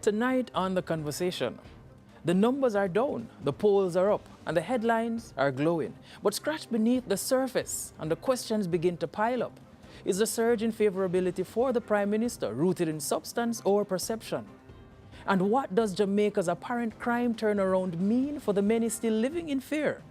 Tonight on The Conversation, the numbers are down, the polls are up, and the headlines are glowing. But scratch beneath the surface, and the questions begin to pile up. Is the surge in favorability for the Prime Minister rooted in substance or perception? And what does Jamaica's apparent crime turnaround mean for the many still living in fear?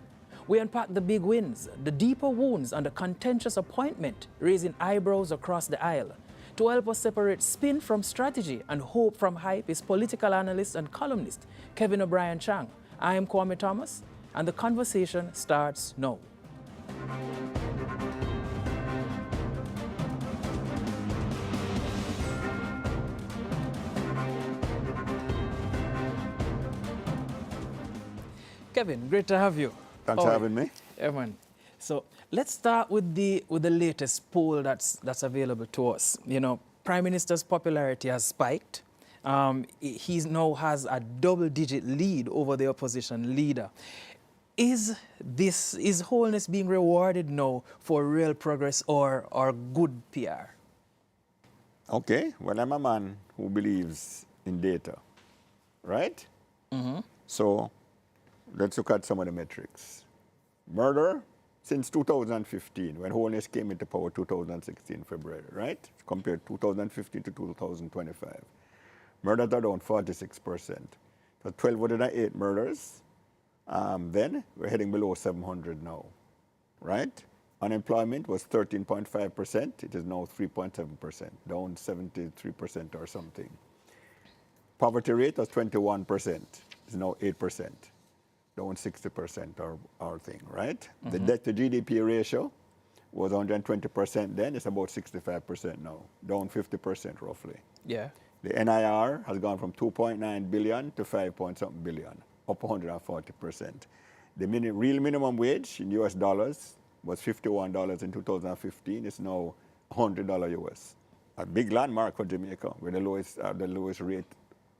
We unpack the big wins, the deeper wounds, and the contentious appointment, raising eyebrows across the aisle. To help us separate spin from strategy and hope from hype is political analyst and columnist Kevin O'Brien Chang. I am Kwame Thomas, and the conversation starts now. Kevin, great to have you. Thanks for having me. Yeah, man. So let's start with the latest poll that's available to us. You know, Prime Minister's popularity has spiked. He now has a double-digit lead over the opposition leader. Is wholeness being rewarded now for real progress or good PR? Okay, well, I'm a man who believes in data, right? Mm-hmm. So let's look at some of the metrics. Murder since 2015, when wholeness came into power 2016 February, right? Compared 2015 to 2025. Murders are down 46%. So 1,208 murders. Then we're heading below 700 now, right? Unemployment was 13.5%. It is now 3.7%, down 73% or something. Poverty rate was 21%. It's now 8%. Down 60% our thing, right? Mm-hmm. The debt to GDP ratio was 120% then, it's about 65% now, down 50% roughly. Yeah. The NIR has gone from 2.9 billion to 5-point-something billion, up 140%. The real minimum wage in US dollars was $51 in 2015, it's now $100 US. A big landmark for Jamaica, where the lowest rate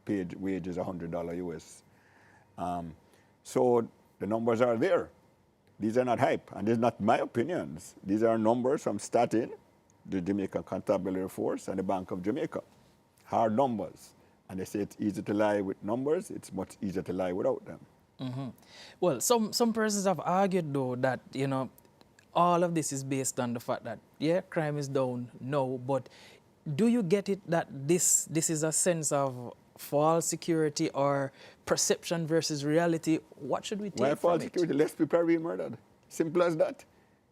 paid wage is $100 US. So the numbers are there. These are not hype, and these are not my opinions. These are numbers from Statin, the Jamaica Constabulary Force, and the Bank of Jamaica. Hard numbers. And they say it's easy to lie with numbers, it's much easier to lie without them. Mm-hmm. Well, some persons have argued, though, that, you know, all of this is based on the fact that, yeah, crime is down, no, but do you get it that this is a sense of false security or perception versus reality? What should we take from it? Why false security? Less people are being murdered. Simple as that.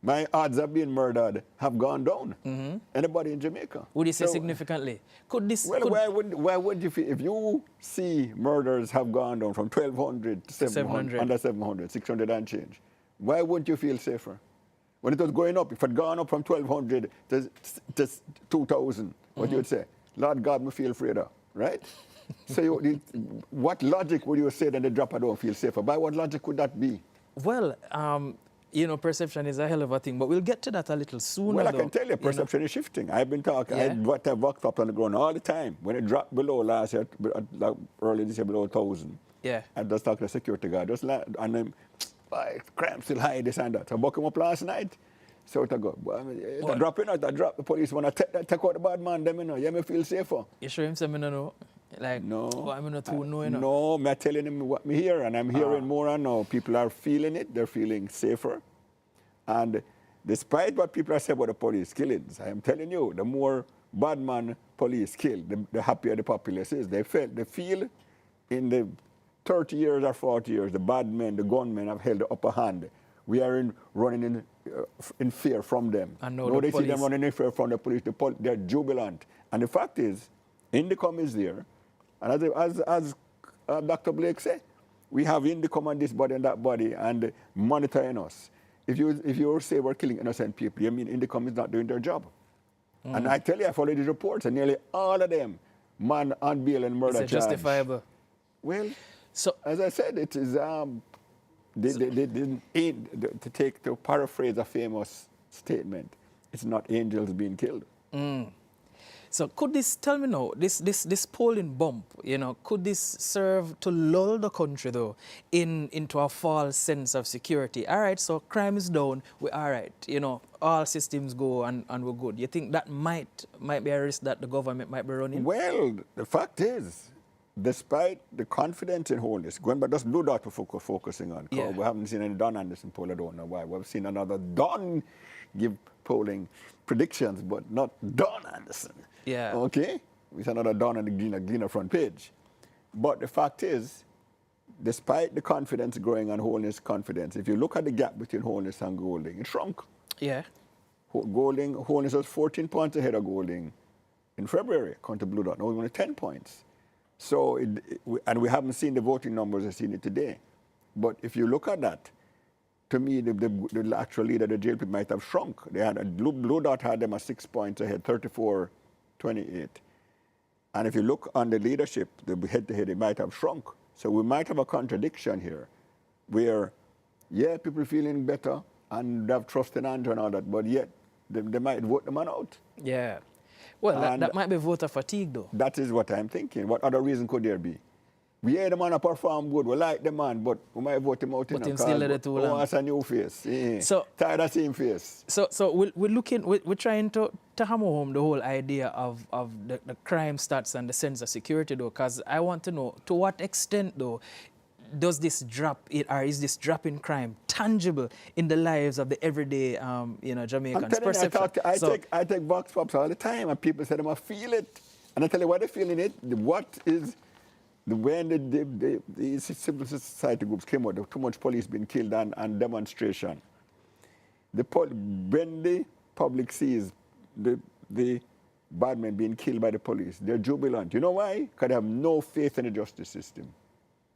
My odds of being murdered have gone down. Mm-hmm. Anybody in Jamaica. Would you say significantly? Could this... Well, why would you feel... If you see murders have gone down from 1,200 to 700, under 700, 600 and change, why wouldn't you feel safer? When it was going up, if it had gone up from 1,200 to 2,000, what you would say? Lord God, me feel afraid of, right? So what logic would you say that the dropper don't feel safer? By what logic would that be? Well, you know, perception is a hell of a thing, but we'll get to that a little sooner. Well, I can tell you, perception is shifting. I've been talking, yeah. I've walked up on the ground all the time. When it dropped below last year, early this year, below 1,000, yeah. I just talked to the security guard, and then, crime still high, this and that. I woke him up last night. So I go, well, dropping out, I drop the police. When I take out the bad man, them, you know, me feel safer. You sure him say me no know? Like, no. What I'm not too know, you know? No, I'm telling him what me hear, and I'm hearing more and more. People are feeling it, they're feeling safer. And despite what people are saying about the police killings, I am telling you, the more bad man police kill, the happier the populace is. They feel in the 30 years or 40 years, the bad men, the gunmen have held the upper hand. We are running in fear from them. No, they see them running in fear from the police. They're jubilant. And the fact is, Indicom is there. And as Dr. Blake said, we have Indicom on this body and that body and monitoring us. If you say we're killing innocent people, you mean Indicom is not doing their job. Mm. And I tell you, I followed these reports, and nearly all of them, man on bail and murder charge. Is it justifiable? Well, so as I said, it is... They didn't aim to paraphrase a famous statement. It's not angels being killed. Mm. So could this, tell me now, this polling bump, you know, could this serve to lull the country, though, into a false sense of security? All right, so crime is down, we're all right, you know, all systems go and we're good. You think that might be a risk that the government might be running? Well, the fact is, despite the confidence in wholeness, going back, just Blue Dot we're focusing on. Yeah. We haven't seen any Don Anderson poll, I don't know why. We've seen another Don give polling predictions, but not Don Anderson. Yeah. Okay? With another Don on the Gleaner front page. But the fact is, despite the confidence growing on wholeness confidence, if you look at the gap between wholeness and Golding, it shrunk. Yeah. Wholeness was 14 points ahead of Golding in February, according to Blue Dot. Now only 10 points. So, and we haven't seen the voting numbers, I've seen it today. But if you look at that, to me, the actual leader, the JLP, might have shrunk. They had Blue Dot had them at 6 points ahead, 34-28. And if you look on the leadership, the head-to-head, it might have shrunk. So we might have a contradiction here, where, yeah, people feeling better and have trust in Andrew and all that, but yet they might vote the man out. Yeah. Well, that might be voter fatigue, though. That is what I'm thinking. What other reason could there be? We hear the man perform good, we like the man, but we might vote him out. But him still let it too long. Oh, that's a new face. Yeah. So, tired of same face. So we're trying to hammer home the whole idea of the crime stats and the sense of security, though, because I want to know, to what extent, though, does this drop, or is this drop in crime tangible in the lives of the everyday, Jamaicans' perception? I take vox pops all the time, and people say they must feel it. And I tell you why they're feeling it. When the civil society groups came out, there was too much police being killed and demonstration. When the public sees the bad men being killed by the police, they're jubilant. You know why? Because they have no faith in the justice system.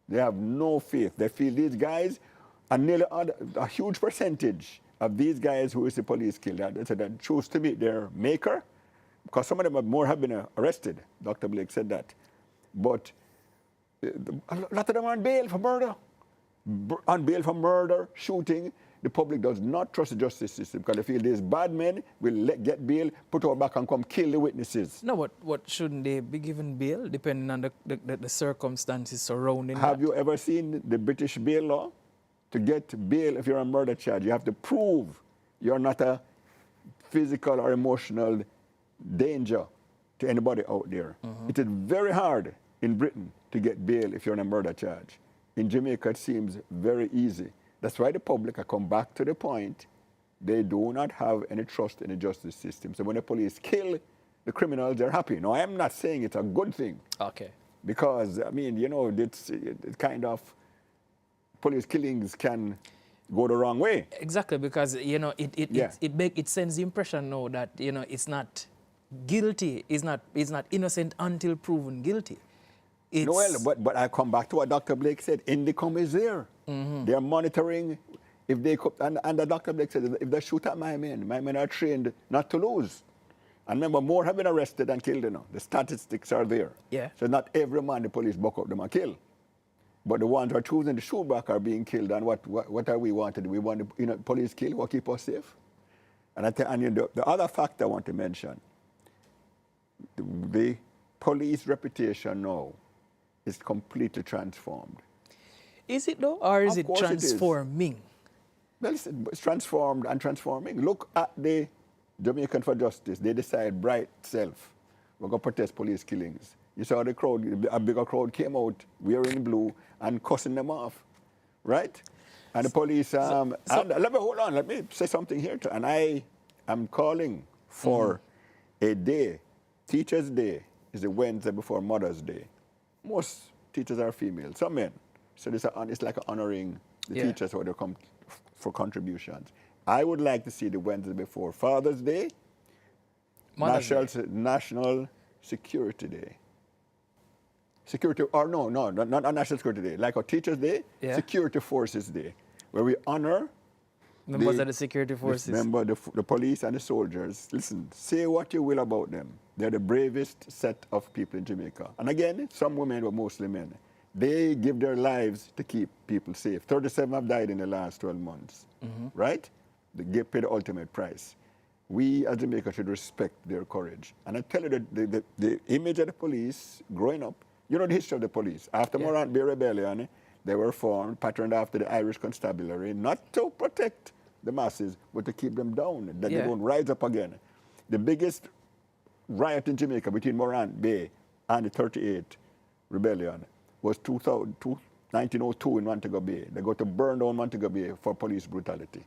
They have no faith. They feel these guys, and nearly a huge percentage of these guys who is the police killed, that choose to meet their maker, because some of them have been arrested. Dr. Blake said that. But a lot of them are on bail for murder. On bail for murder, shooting. The public does not trust the justice system because they feel these bad men will get bail, put our back and come kill the witnesses. No, but what shouldn't they be given bail depending on the circumstances surrounding Have you ever seen the British bail law? To get bail if you're on murder charge, you have to prove you're not a physical or emotional danger to anybody out there. Mm-hmm. It is very hard in Britain to get bail if you're on a murder charge. In Jamaica, it seems very easy. That's why the public, I come back to the point, they do not have any trust in the justice system. So when the police kill the criminals, they're happy. Now, I'm not saying it's a good thing. Okay. Because, I mean, it's kind of, police killings can go the wrong way. Exactly, because, it sends the impression now that, it's not guilty, it's not innocent until proven guilty. But I come back to what Dr. Blake said. Indicom is there. Mm-hmm. They're monitoring. If they and the Dr. Blake said, if they shoot at my men are trained not to lose. And remember, more have been arrested than killed. The statistics are there. Yeah. So not every man the police buck up them and kill. But the ones who are choosing to shoot back are being killed. And what are we wanting? We want the police kill or keep us safe. And the other fact I want to mention, the police reputation now is completely transformed. Is it though, or is it transforming? Well, it's transformed and transforming. Look at the Jamaican for Justice. They decide bright self. We're going to protest police killings. You saw the crowd, a bigger crowd came out wearing blue and cussing them off, right? And the police, let me say something here. And I am calling for a day. Teachers' Day is the Wednesday before Mother's Day. Most teachers are female, some men. So it's like honoring the teachers who they come for contributions. I would like to see the Wednesday before Father's Day, National Security Day. Not National Security Day. Like our Teachers' Day, Security Forces Day, where we honor members of the security forces. Remember the police and the soldiers. Listen, say what you will about them. They're the bravest set of people in Jamaica. And again, some women, but mostly men. They give their lives to keep people safe. 37 have died in the last 12 months, right? They pay the ultimate price. We as Jamaica should respect their courage. And I tell you that the image of the police growing up, you know the history of the police. After Morant Bay Rebellion, they were formed, patterned after the Irish Constabulary, not to protect the masses, but to keep them down, that they won't rise up again. The biggest riot in Jamaica between Morant Bay and the 38 rebellion was 1902 in Montego Bay. They got to burn down Montego Bay for police brutality.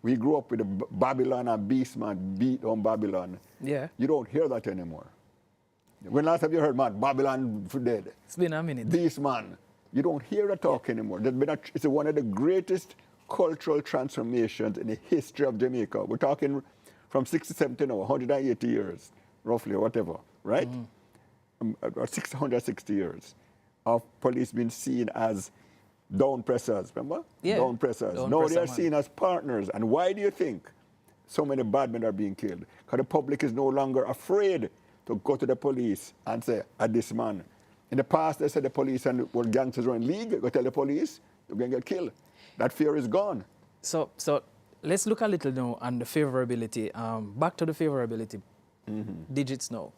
We grew up with the Babylon and Beastman beat on Babylon. Yeah. You don't hear that anymore. When last have you heard, man, Babylon for dead? It's been a minute. Beastman. You don't hear that talk anymore. It's one of the greatest cultural transformations in the history of Jamaica. We're talking from 67 to now, 180 years, roughly, or whatever, right? Or 660 years of police being seen as down pressers, remember? Yeah. Down pressers. Now they are seen as partners. And why do you think so many bad men are being killed? Because the public is no longer afraid to go to the police and say, this man. In the past, they said the police and were gangsters were in league. Go tell the police, you're going to get killed. That fear is gone. So let's look a little now on the favorability. Back to the favorability digits now.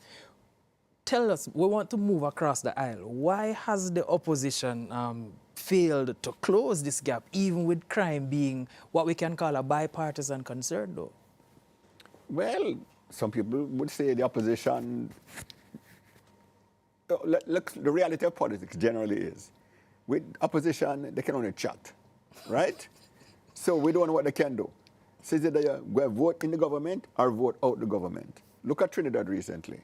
Tell us, we want to move across the aisle. Why has the opposition failed to close this gap, even with crime being what we can call a bipartisan concern, though? Well, some people would say the opposition... Look, the reality of politics generally is, with opposition, they can only chat, right? So we don't know what they can do. So either they go vote in the government or vote out the government. Look at Trinidad recently.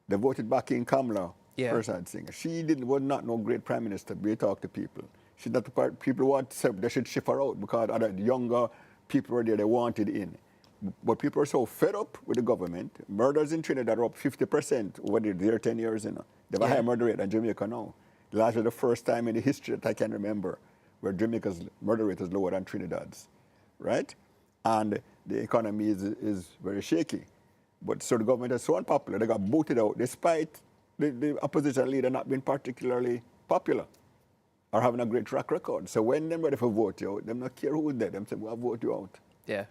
They voted back in Kamala, Persad Singer. She was not no great prime minister, but we talk to people. She's not the part people want to say they should shift her out because other younger people were there they wanted in. But people are so fed up with the government. Murders in Trinidad are up 50% over their 10 years. They have a higher murder rate than Jamaica now. Last was the first time in the history that I can remember where Jamaica's murder rate is lower than Trinidad's, right? And the economy is very shaky. But so the government is so unpopular, they got booted out despite the opposition leader not being particularly popular or having a great track record. So when they're ready for vote you out, they don't care who's there. They say, we'll vote you out. Yeah.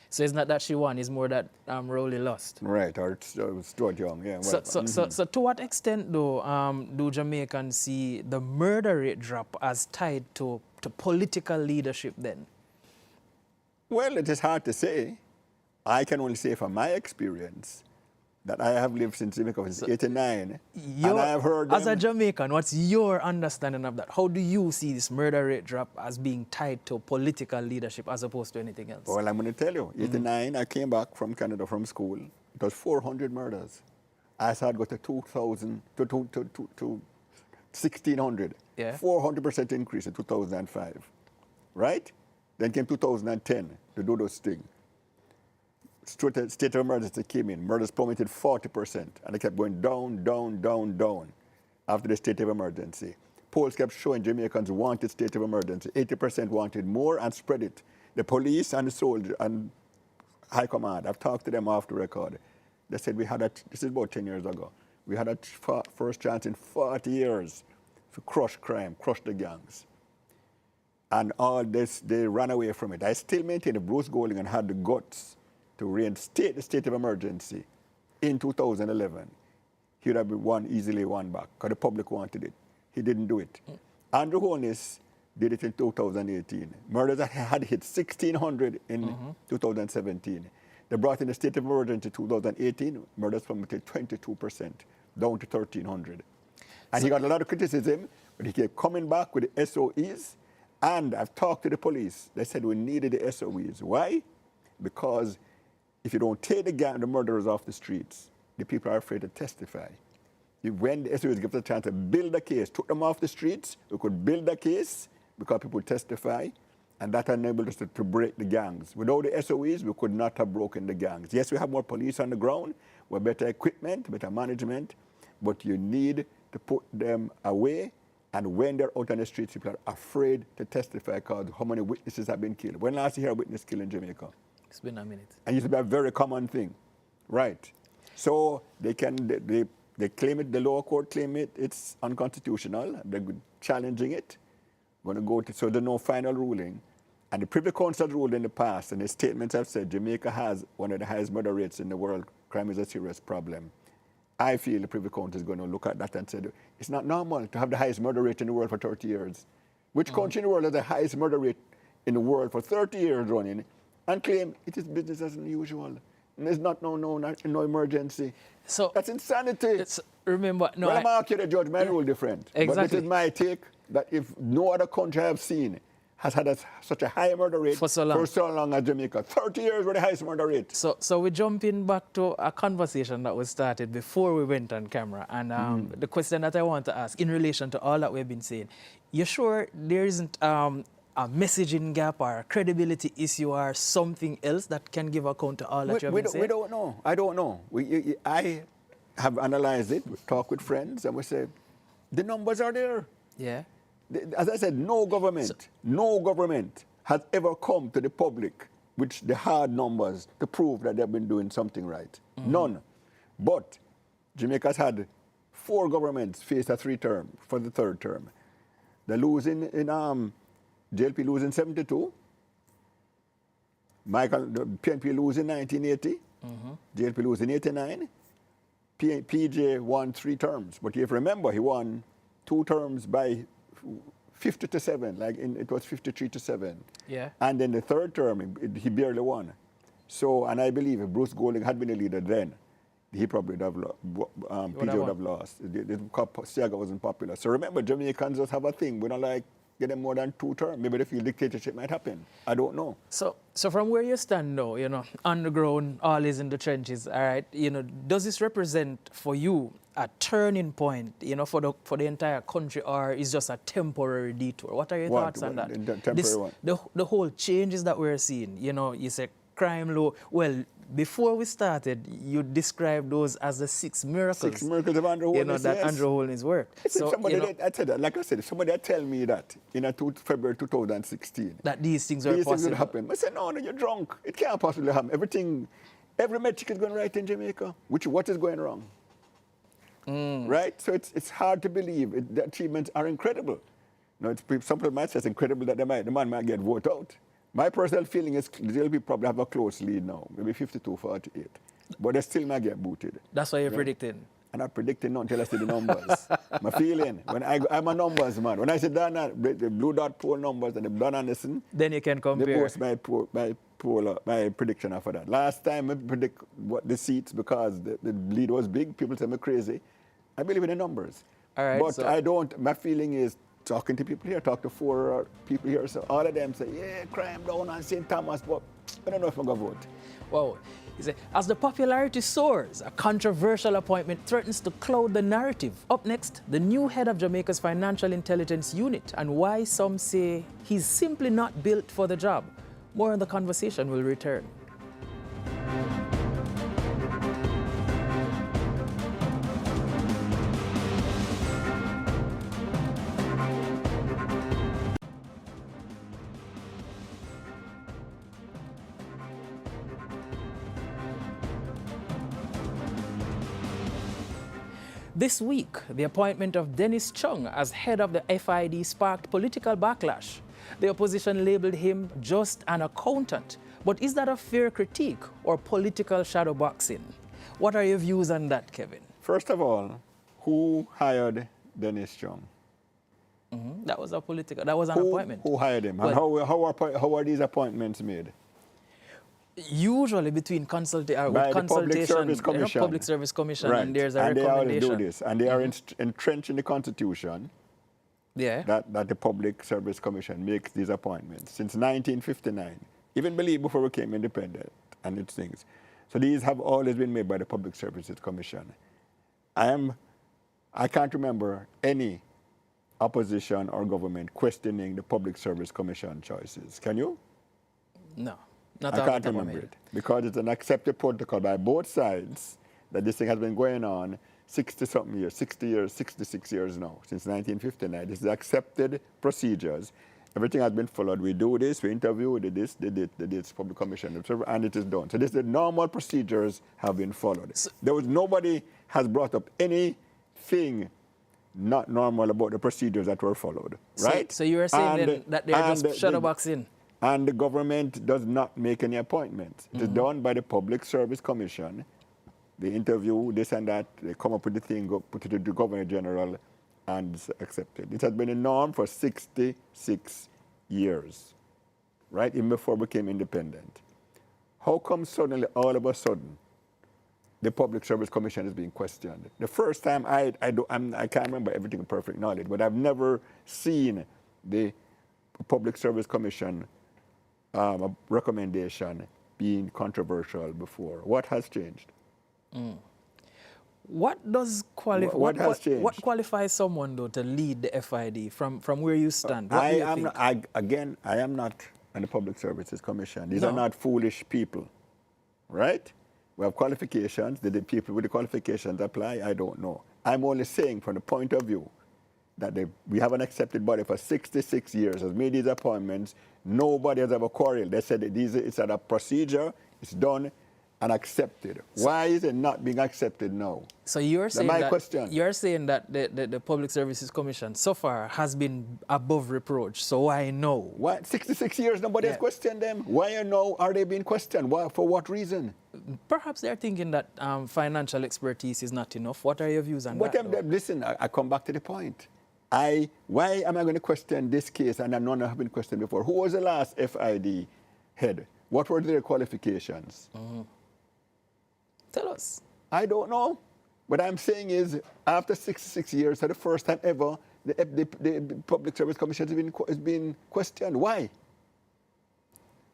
So it's not that she won, it's more that Rowley lost. Right, or Stuart Young, yeah. So to what extent, though, do Jamaicans see the murder rate drop as tied to political leadership then? Well, it is hard to say. I can only say from my experience that I have lived since Jamaica since '89, and I have heard them. As a Jamaican, what's your understanding of that? How do you see this murder rate drop as being tied to political leadership as opposed to anything else? Well, I'm going to tell you. '89, I came back from Canada from school. It was 400 murders. I saw it go to 2,000 to 1,600. Yeah. 400% increase in 2005, right? Then came 2010 to do those things. State of emergency came in. Murders plummeted 40%, and they kept going down, down, down, down after the state of emergency. Polls kept showing Jamaicans wanted state of emergency. 80% wanted more and spread it. The police and the soldiers and high command, I've talked to them off the record. They said we had this is about 10 years ago, we had a first chance in 40 years to crush crime, crush the gangs. And all this, they ran away from it. I still maintain that Bruce Golding had the guts to reinstate the state of emergency in 2011. He would have been easily won back because the public wanted it. He didn't do it. Andrew Holness did it in 2018. Murders had hit 1,600 in 2017. They brought in the state of emergency in 2018. Murders plummeted 22%, down to 1,300. And he got a lot of criticism, but he kept coming back with the SOEs. And I've talked to the police. They said we needed the SOEs. Why? Because if you don't take the murderers off the streets, the people are afraid to testify. When the SOEs give us a chance to build a case, took them off the streets, we could build a case because people testify, and that enabled us to break the gangs. Without the SOEs, we could not have broken the gangs. Yes, we have more police on the ground, we have better equipment, better management, but you need to put them away. And when they're out on the streets, people are afraid to testify because how many witnesses have been killed. When last you hear a witness killed in Jamaica? It's been a minute. And it used to be a very common thing, right? So they claim it, the lower court claim it, it's unconstitutional. They're challenging it. Going to go to, so there's no final ruling. And the Privy Council ruled in the past, and the statements have said Jamaica has one of the highest murder rates in the world. Crime is a serious problem. I feel the Privy Council is going to look at that and say, it's not normal to have the highest murder rate in the world for 30 years. Which country in the world has the highest murder rate in the world for 30 years running and claim it is business as unusual? There's no emergency. So that's insanity. Remember, no. Well, I'm asking the judge, my rule different. Exactly. But this is my take, that if no other country I've seen has had such a high murder rate for so long as Jamaica. 30 years with the highest murder rate. So we're jumping back to a conversation that was started before we went on camera. And the question that I want to ask in relation to all that we've been saying, you sure there isn't a messaging gap or a credibility issue or something else that can give account to all that you have been saying? We don't know. I don't know. I have analyzed it, talked with friends, and we say, the numbers are there. Yeah. As I said, no government has ever come to the public with the hard numbers to prove that they've been doing something right. None. But Jamaica's had 4 governments face a 3 term for the 3rd term. They're losing in JLP losing 72. The PNP losing 1980. JLP losing 89. PJ won 3 terms. But if you remember, he won 2 terms by 50 to 7, it was 53 to 7. Yeah. And then the 3rd term, he barely won. So, and I believe if Bruce Golding had been a leader then, he probably would have PJ would have lost. The Siaga wasn't popular. So remember, Jamaicans just have a thing. We don't like get them more than 2 terms. Maybe they feel dictatorship might happen. I don't know. So from where you stand now, underground, all is in the trenches, all right, does this represent for you a turning point, for the entire country, or is just a temporary detour? What are your thoughts on that? The whole changes that we're seeing, you say crime low. Well, before we started, you described those as the 6 miracles. 6 miracles of Andrew Holness, that Andrew Holness worked. So, I said that, like I said, if somebody had tell me that in February 2016. That these things are possible. Things would happen. I said, no, you're drunk. It can't possibly happen. Every metric is going right in Jamaica. What is going wrong? Right? So it's hard to believe. The achievements are incredible. Some people might say it's incredible that the man might get voted out. My personal feeling is they'll probably have a close lead now, maybe 52-48. But they still might get booted. That's what you're predicting? I'm not predicting not until I see the numbers. My feeling, I'm a numbers man. When I see the Blue Dot poll numbers and the Don Anderson, then you can compare. They post my prediction after that. Last time I predict what the seats, because the lead was big, people say I'm crazy. I believe in the numbers. All right, but my feeling is, talking to people here, talk to 4 people here, so all of them say, yeah, crime down on St. Thomas, but I don't know if I'm going to vote. Wow. As the popularity soars, a controversial appointment threatens to cloud the narrative. Up next, the new head of Jamaica's Financial Intelligence Unit and why some say he's simply not built for the job. More on the conversation will return. This week, the appointment of Dennis Chung as head of the FID sparked political backlash. The opposition labeled him just an accountant. But is that a fair critique or political shadowboxing? What are your views on that, Kevin? First of all, who hired Dennis Chung? That was an appointment. Who hired him? Well, and how are these appointments made? Usually between consultation, Public Service Commission. Public Service Commission, right. and there's a recommendation. recommendation. They always do this, and they are entrenched in the Constitution. Yeah. That the Public Service Commission makes these appointments since 1959. Even before we became independent and its things. So these have always been made by the Public Services Commission. I can't remember any opposition or government questioning the Public Service Commission choices. Can you? No. I can't remember it, because it's an accepted protocol by both sides that this thing has been going on 60-something years, 60 years, 66 years now, since 1959. This is accepted procedures. Everything has been followed. We do this, we interview, we did this, Public Commission, and it is done. So the normal procedures have been followed. Nobody has brought up anything not normal about the procedures that were followed, right? So you are saying that they're just shadowboxing? And the government does not make any appointments. It is done by the Public Service Commission. They interview this and that, they come up with the thing, put it to the Governor General, and it's accepted. It has been a norm for 66 years, right, even before we became independent. how come suddenly, all of a sudden, the Public Service Commission is being questioned? The first time, I can't remember everything in perfect knowledge, but I've never seen the Public Service Commission recommendation being controversial before. What has changed? What does What has changed? What qualifies someone though to lead the FID from where you stand? What do you think? I am not on the Public Services Commission. These No. are not foolish people, right? We have qualifications. Did the people with the qualifications apply? I don't know. I'm only saying from the point of view that we have an accepted body for 66 years, has made these appointments. Nobody has ever quarreled. They said that it's a procedure, it's done and accepted. Why is it not being accepted now? So you're saying question. You're saying that the Public Services Commission so far has been above reproach. So why no? Why 66 years nobody has questioned them? Why now are they being questioned? Why, for what reason? Perhaps they're thinking that financial expertise is not enough. What are your views on that? Listen, I come back to the point. Why am I going to question this case and none have been questioned before? Who was the last FID head? What were their qualifications? Tell us. I don't know. What I'm saying is, after 66 years, for the first time ever, the Public Service Commission has been questioned. Why?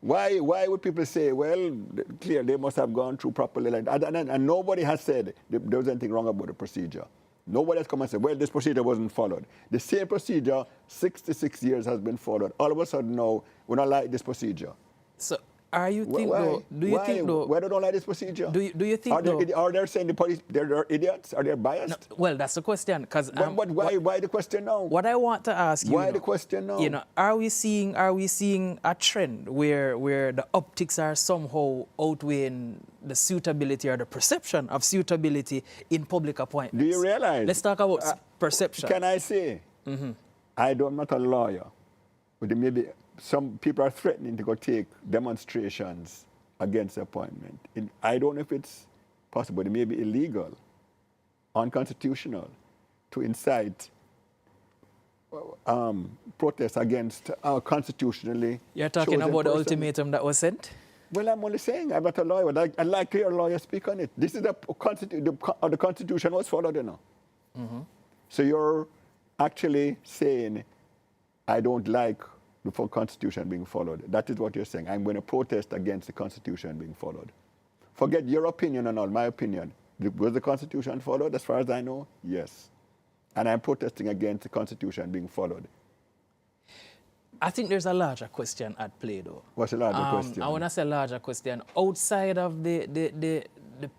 Why would people say, well, clear, they must have gone through properly, like that, and nobody has said there was anything wrong about the procedure. Nobody has come and said, well, this procedure wasn't followed. The same procedure, 66 years has been followed. All of a sudden, no, we don't like this procedure. So are you think why? though? Do you think though? Why they don't like this procedure? Do you think though? Are they saying the police they're idiots? Are they biased? No, well, that's the question. Because why the question now? What I want to ask you. Why the question now? You know, are we seeing a trend where the optics are somehow outweighing the suitability or the perception of suitability in public appointments? Do you realize? Let's talk about perception. Can I say? I'm not a lawyer, but maybe some people are threatening to go take demonstrations against the appointment. I don't know if it's possible. It may be illegal, unconstitutional, to incite protests against constitutionally. You're talking chosen about the person. ultimatum that was sent? Well, I'm only saying I'm not a lawyer, but I'd like to hear a lawyer speak on it. This is the Constitution was followed, you know. So you're actually saying, I don't like the full Constitution being followed. That is what you're saying. I'm going to protest against the Constitution being followed. Forget your opinion and all, my opinion. Was the Constitution followed? As far as I know, yes. And I'm protesting against the Constitution being followed. I think there's a larger question at play, though. What's a larger question? I want to say a larger question. Outside of the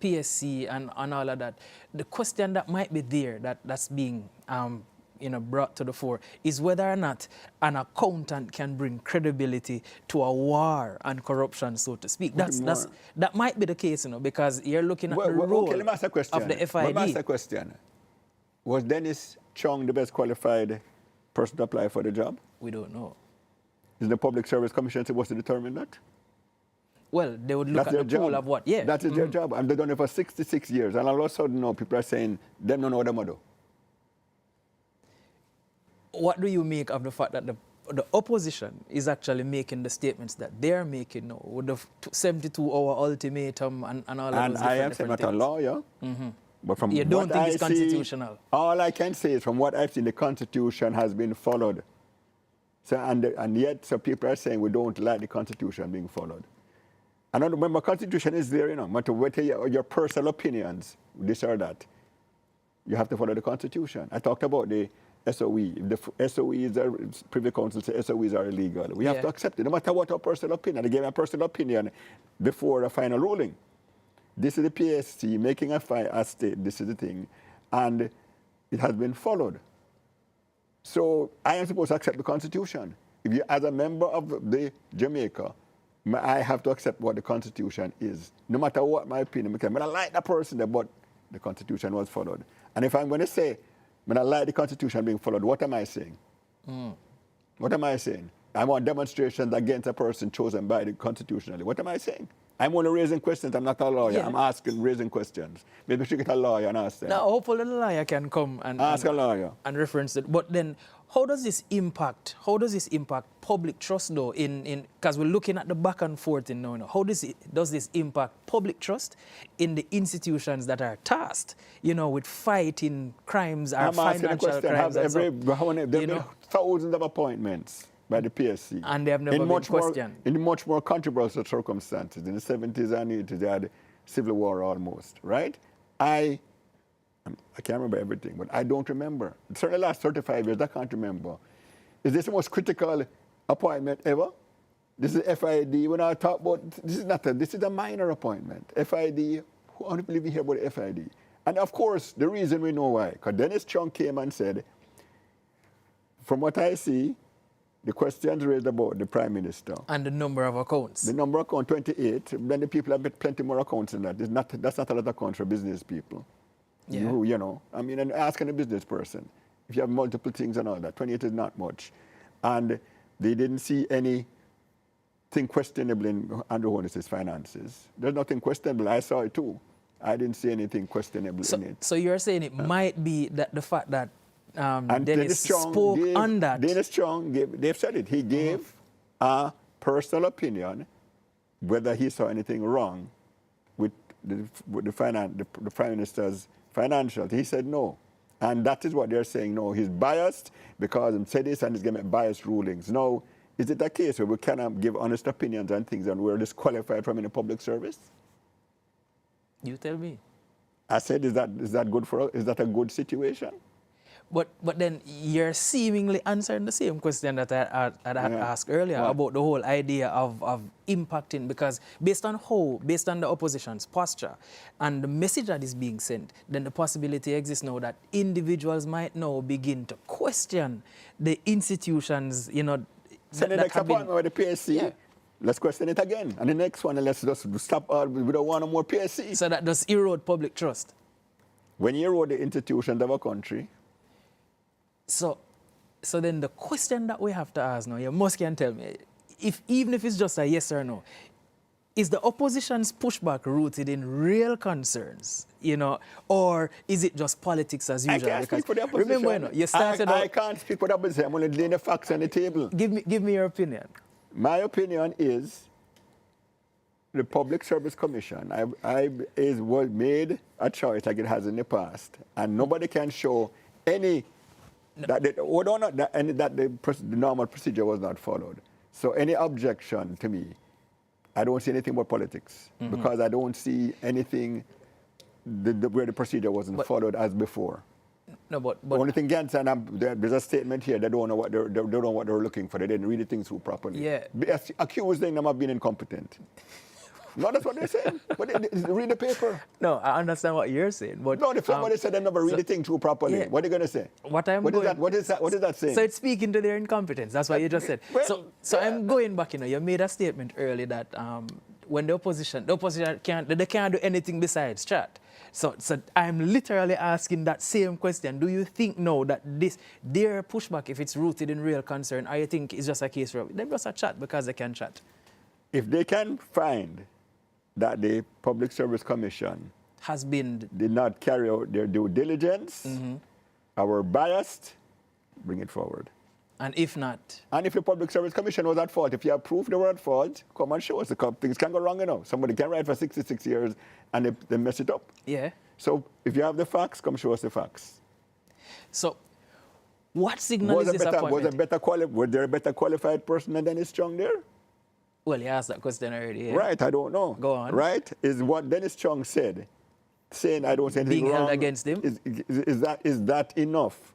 PSC and all of that, the question that might be there that's being brought to the fore is whether or not an accountant can bring credibility to a war on corruption, so to speak. That might be the case, because you're looking at the role let me ask a question. of the FID. Let me ask a question. Was Dennis Chung the best qualified person to apply for the job? We don't know. Is the Public Service Commission supposed to determine that? Well, they would look at the pool of what? Yeah. That is their job. And they've done it for 66 years. And all of a sudden now people are saying, them don't know what they do. What do you make of the fact that the opposition is actually making the statements that they're making now with the 72-hour ultimatum and all of those different things? And I am not a lawyer, but from you don't what think I it's constitutional? See, all I can say is from what I've seen, the Constitution has been followed. So, and yet some people are saying we don't like the Constitution being followed. And I remember Constitution is there, no matter what your personal opinions, this or that, you have to follow the Constitution. I talked about the SOE. If the SOEs are, Privy Council say SOEs are illegal. We have to accept it, no matter what our personal opinion. I gave my personal opinion before a final ruling. This is the PSC making a state, this is the thing, and it has been followed. So I am supposed to accept the Constitution. If you, as a member of the Jamaica, I have to accept what the Constitution is, no matter what my opinion. Because I like that person, but the Constitution was followed. And if I'm going to say, when I like the Constitution being followed, what am I saying? What am I saying? I want demonstrations against a person chosen by the constitutionally. What am I saying? I'm only raising questions. I'm not a lawyer. Yeah. I'm asking, raising questions. Maybe we should get a lawyer and ask them. Now, hopefully the lawyer can come and Ask a lawyer. and reference it. But then, how does this impact public trust though? Because we're looking at the back and forth in now. How does this impact public trust in the institutions that are tasked, with fighting crimes or financial crimes? There have been thousands of appointments by the PSC. And they have never been questioned. In much more controversial circumstances. In the 70s and 80s, they had civil war almost, right? I can't remember everything, but I don't remember. Certainly the last 35 years, I can't remember. Is this the most critical appointment ever? This is FID. When I talk about, this is a minor appointment. FID, who only believe you hear about FID? And of course, the reason we know why, because Dennis Chang came and said, from what I see, the questions raised about the Prime Minister. And the number of accounts. The number of accounts, 28. Then the people have plenty more accounts than that. That's not a lot of accounts for business people. Yeah. And asking a business person, if you have multiple things and all that, 28 is not much. And they didn't see anything questionable in Andrew Holness's finances. There's nothing questionable. I saw it too. I didn't see anything questionable in it. So you're saying it might be that the fact that Dennis spoke on that. Dennis Chang, they've said it. He gave a personal opinion whether he saw anything wrong with the Prime Minister's financials. He said no. And that is what they're saying. No, he's biased because he said this and he's going to make biased rulings. Now, is it a case where we cannot give honest opinions on things and we're disqualified from any public service? You tell me. I said, is that good for us? Is that a good situation? But then you're seemingly answering the same question that I asked earlier about the whole idea of impacting, because based on the opposition's posture and the message that is being sent, then the possibility exists now that individuals might now begin to question the institutions, So the next appointment with the PSC, let's question it again. And the next one, let's just stop, we don't want no more PSC. So that does erode public trust. When you erode the institutions of a country, So then the question that we have to ask now, you can tell me, even if it's just a yes or no, is the opposition's pushback rooted in real concerns, or is it just politics as usual? I can't speak for the opposition. Remember, you started I can't speak for the opposition. I'm only laying the facts on the table. Give me your opinion. My opinion is the Public Service Commission was made a choice like it has in the past, and nobody can show any that the normal procedure was not followed. So any objection to me, I don't see anything but politics, because I don't see anything where the procedure wasn't followed as before. No, but the only thing against, and there's a statement here, they don't know what they're looking for. They didn't read the things through properly. Yeah. Accusing them of being incompetent. No, that's what they're saying. But read the paper. No, I understand what you're saying. But no, if somebody said they never read the thing through properly, what are they going to say? What is that saying? So it's speaking to their incompetence. That's what you just said. Well, so I'm going back. You made a statement earlier that when the opposition can't do anything besides chat. So I'm literally asking that same question. Do you think now that their pushback, if it's rooted in real concern, or you think it's just a case where they just a chat because they can chat? If they can find that the Public Service Commission did not carry out their due diligence, or biased, bring it forward. And if not? And if the Public Service Commission was at fault, if you have proof they were at fault, come and show us. Things can go wrong, Somebody can write for 66 years and they mess it up. Yeah. So if you have the facts, come show us the facts. So what signal is this appointment? Was there a better qualified person than Dennis Chang there? Well, you asked that question already. Yeah. Right, I don't know. Go on. Right, is what Dennis Chang said, saying I don't say anything being wrong. Held against him? Is that enough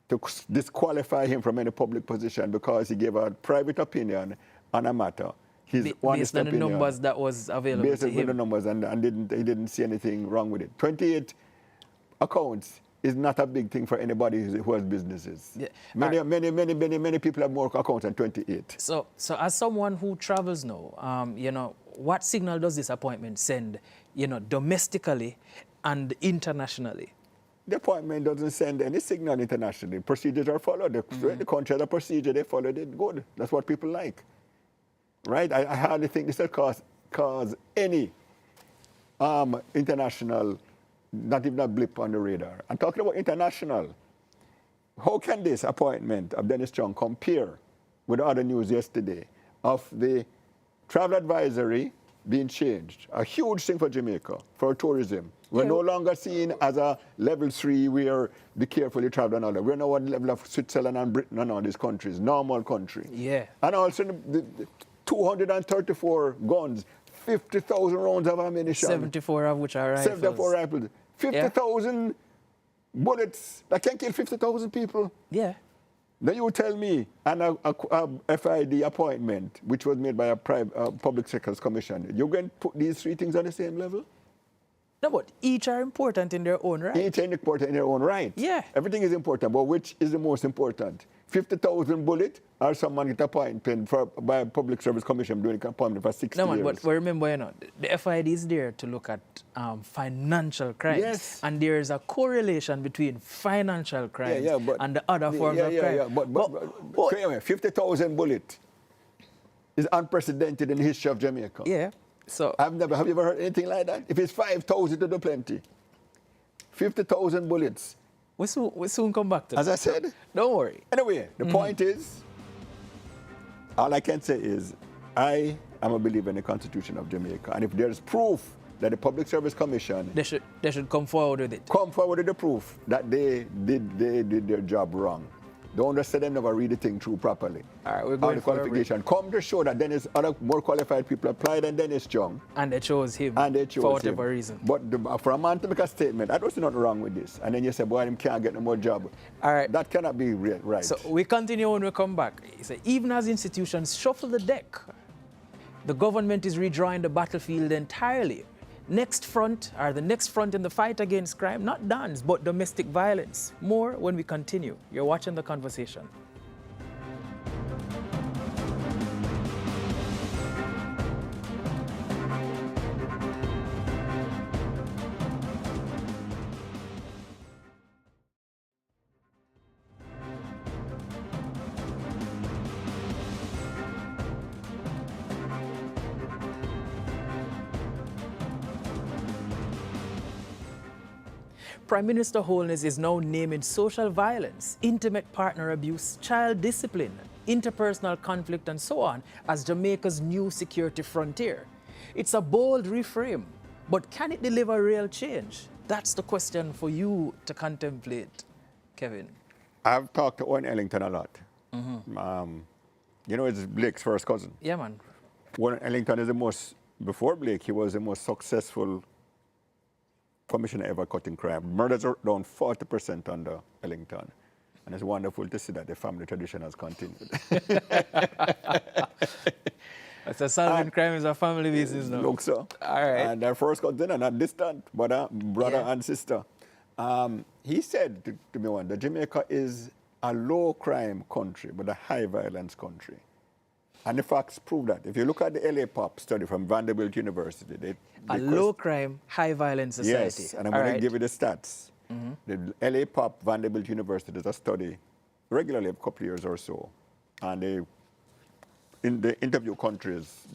to disqualify him from any public position because he gave a private opinion on a matter? Based on the numbers that was available based to him. on the numbers, and he didn't see anything wrong with it. 28 accounts is not a big thing for anybody who has businesses. Yeah. Many people have more accounts than 28. So as someone who travels now, what signal does this appointment send, domestically and internationally? The appointment doesn't send any signal internationally. Procedures are followed. The country has a procedure, they followed it good. That's what people like. Right? I hardly think this will cause cause any international, not even a blip on the radar. I'm talking about international. How can this appointment of Dennis Chang compare with the other news yesterday of the travel advisory being changed? A huge thing for Jamaica, for tourism. We're no longer seen as a level 3 where be careful you travel and all that. We're now on the level of Switzerland and Britain and all these countries, normal country. Yeah. And also the 234 guns, 50,000 rounds of ammunition. 74 of which are rifles. 74 rifles. 50,000 bullets that can kill 50,000 people. Yeah. Then you tell me a FID appointment, which was made by a public sector's commission, you're going to put these three things on the same level? No, but each are important in their own right. Each are important in their own right. Yeah. Everything is important, but which is the most important? 50,000 bullet or someone get appointed by a public service commission doing an appointment for 60 years? No, man, but remember, you know, the FID is there to look at financial crimes. Yes. And there is a correlation between financial crimes and the other forms of crime. But 50,000 bullet is unprecedented in the history of Jamaica. Yeah. So have you ever heard anything like that? If it's 5,000 to do plenty. 50,000 bullets. We soon come back to that. As I said. Don't worry. Anyway, the point is, all I can say is, I am a believer in the Constitution of Jamaica. And if there's proof that the Public Service Commission... They should come forward with it. Come forward with the proof that they did their job wrong. Don't just say them never read the thing through properly. All right, we're going the qualification. Come to show that Dennis, other more qualified people applied than Dennis Chang. And they chose him for whatever reason. But for a man to make a statement, I don't see nothing wrong with this. And then you say, boy, him can't get no more job. All right. That cannot be right. So we continue when we come back. He said, even as institutions shuffle the deck, the government is redrawing the battlefield entirely. The next front in the fight against crime, not guns, but domestic violence. More when we continue. You're watching The Conversation. Prime Minister Holness is now naming social violence, intimate partner abuse, child discipline, interpersonal conflict, and so on as Jamaica's new security frontier. It's a bold reframe, but can it deliver real change? That's the question for you to contemplate, Kevin. I've talked to Owen Ellington a lot. Mm-hmm. You know, it's Blake's first cousin. Yeah, man. Owen Ellington is before Blake, he was the most successful commissioner ever cutting crime. Murders are down 40% under Ellington. And it's wonderful to see that the family tradition has continued. So solving crime is a family business now. Look so. All right. And their first cousin, and not distant, brother and sister. He said to me one, that Jamaica is a low crime country, but a high violence country. And the facts prove that. If you look at the LA Pop study from Vanderbilt University, a low crime, high violence society. Yes, and I'm going to give you the stats. Mm-hmm. The LA Pop Vanderbilt University does a study regularly, a couple of years or so, and they interview countries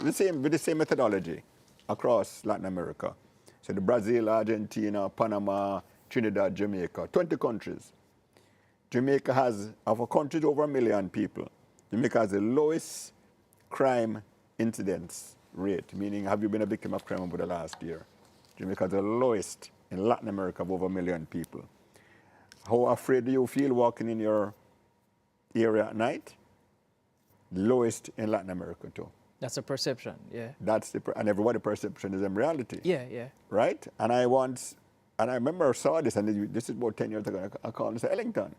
with the same methodology across Latin America. So the Brazil, Argentina, Panama, Trinidad, Jamaica, 20 countries. Jamaica has, of a country over 1 million people, Jamaica has the lowest crime incidence rate, meaning have you been a victim of crime over the last year? Jamaica has the lowest in Latin America of over 1 million people. How afraid do you feel walking in your area at night? Lowest in Latin America too. That's a perception, yeah. And everybody's perception is in reality. Yeah, yeah. Right? And I remember I saw this, and this is about 10 years ago, I called Mr. Ellington.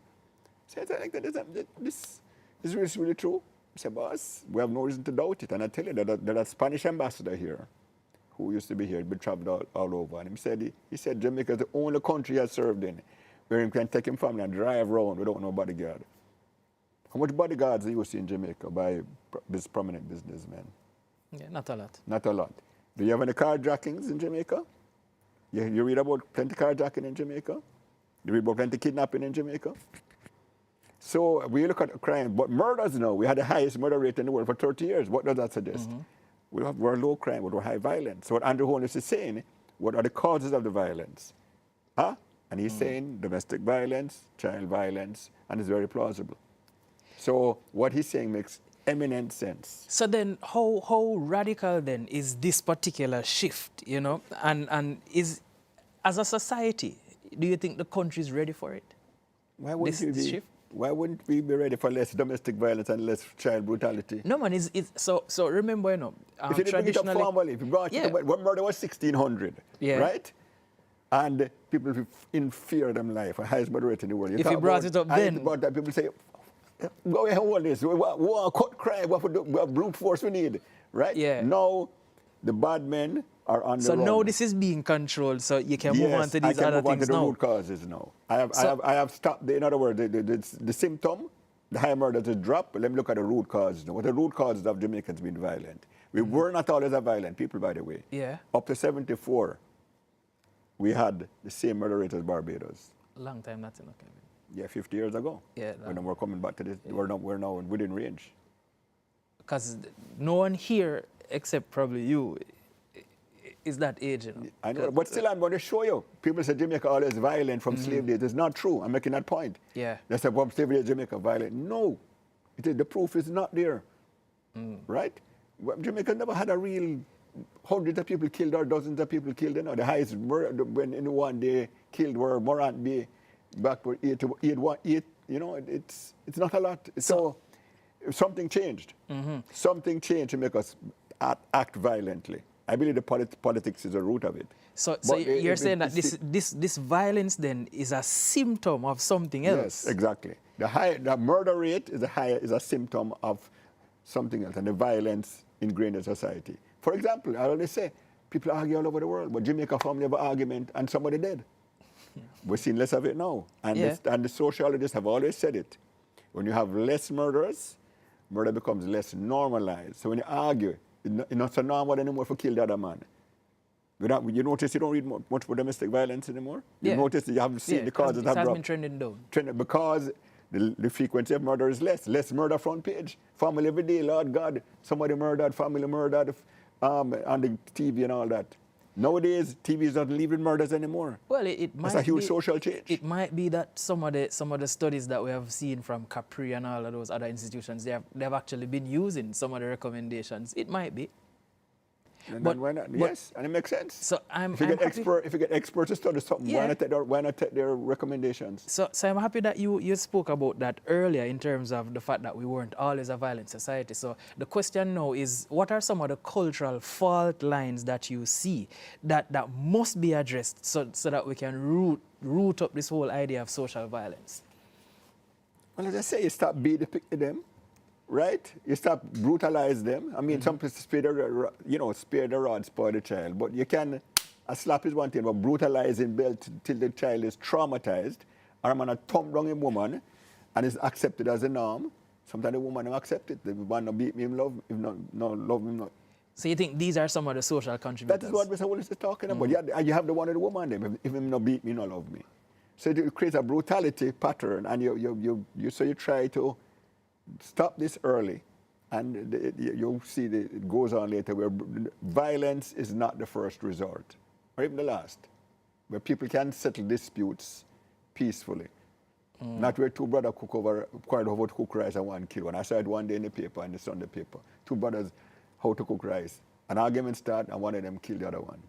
I said, Ellington, this is really true. I said, boss, we have no reason to doubt it. And I tell you that a Spanish ambassador here, who used to be here, he'd traveled all over. And he said Jamaica is the only country he has served in where he can take his family and drive around without no bodyguard. How much bodyguards do you see in Jamaica by this prominent businessmen? Yeah, not a lot. Not a lot. Do you have any carjackings in Jamaica? You read about plenty carjacking in Jamaica? You read about plenty kidnapping in Jamaica? So we look at crime, but murders now, we had the highest murder rate in the world for 30 years. What does that suggest? Mm-hmm. we're low crime, we're high violence. So what Andrew Holness is saying, what are the causes of the violence? Huh? And he's saying domestic violence, child violence, and it's very plausible. So what he's saying makes eminent sense. So then how radical then is this particular shift, you know? And is, as a society, do you think the country is ready for it? Why wouldn't This shift? Why wouldn't we be ready for less domestic violence and less child brutality? No, man, so remember, you know, If you didn't bring it up traditionally... formally, if you brought it up, when murder was 1600, right? And people in fear of them life, the highest murder rate in the world. If you brought it up then... About that, people say, go ahead, hold this. We want cut crime, what brute force we need, right? Yeah. Now, the bad men are on the So run. now this is being controlled, so you can move on to these other things now. I can move on to the root causes now. I have stopped, in other words, the symptom, the high murders is drop. Let me look at the root causes now. What are the root causes of Jamaicans being violent? We were not always a violent people, by the way. Yeah. Up to 74, we had the same murder rate as Barbados. Long time that's enough, Kevin. Yeah, 50 years ago. Yeah. When we're coming back to this, we're now within range. Because no one here, except probably you, is that age, you know. I know, but still I'm going to show you. People say Jamaica always violent from slave days. It's not true. I'm making that point. Yeah. They say from slave days Jamaica violent. No, the proof is not there, right? Well, Jamaica never had a real hundreds of people killed or dozens of people killed. You know, the highest murder when in one day killed were Morant Bay, back to 8. You know, it's not a lot. So something changed. Something changed to make us act violently. I believe the politics is the root of it. So you're saying that this violence then is a symptom of something else? Yes, exactly. The murder rate is a symptom of something else, and the violence ingrained in society. For example, I always say, people argue all over the world, but Jamaica family have an argument and somebody dead. We're seeing less of it now. And, and the sociologists have always said it. When you have less murders, murder becomes less normalized. So when you argue, it's not so normal anymore to kill the other man. You notice you don't read much for domestic violence anymore? You notice that you haven't seen the causes have dropped. It has been trending down. Because the frequency of murder is less. Less murder front page. Family every day, Lord God. Somebody murdered, family murdered, on the TV and all that. Nowadays, TV is not leaving murders anymore. Well, it might That's a huge social change. It might be that some of the studies that we have seen from Capri and all of those other institutions, they have actually been using some of the recommendations. It might be. But why not? Yes, and it makes sense. So if you get experts to study something, why not take their recommendations? So I'm happy that you spoke about that earlier in terms of the fact that we weren't always a violent society. So the question now is, what are some of the cultural fault lines that you see that must be addressed so that we can root up this whole idea of social violence? Well, as I say, you stop beating them. Right? You stop brutalize them. I mean, some people spare the rod, spoil the child. But you can, a slap is one thing, but brutalizing belt till the child is traumatized, or I'm gonna thump down a woman, and it's accepted as a norm. Sometimes the woman don't accept it. The man not beat me, him love, if not love him not. So you think these are some of the social contributors? That is what Mr. Willis is talking about. You have the one of the woman them. If him not beat me, not love me. So it creates a brutality pattern, and you try to stop this early, and you'll see that it goes on later, where violence is not the first resort, or even the last, where people can settle disputes peacefully. Not where two brothers quarrel over to cook rice and one kill one. I saw it one day in the paper, in the Sunday paper. Two brothers, how to cook rice. An argument start, and one of them kill the other one.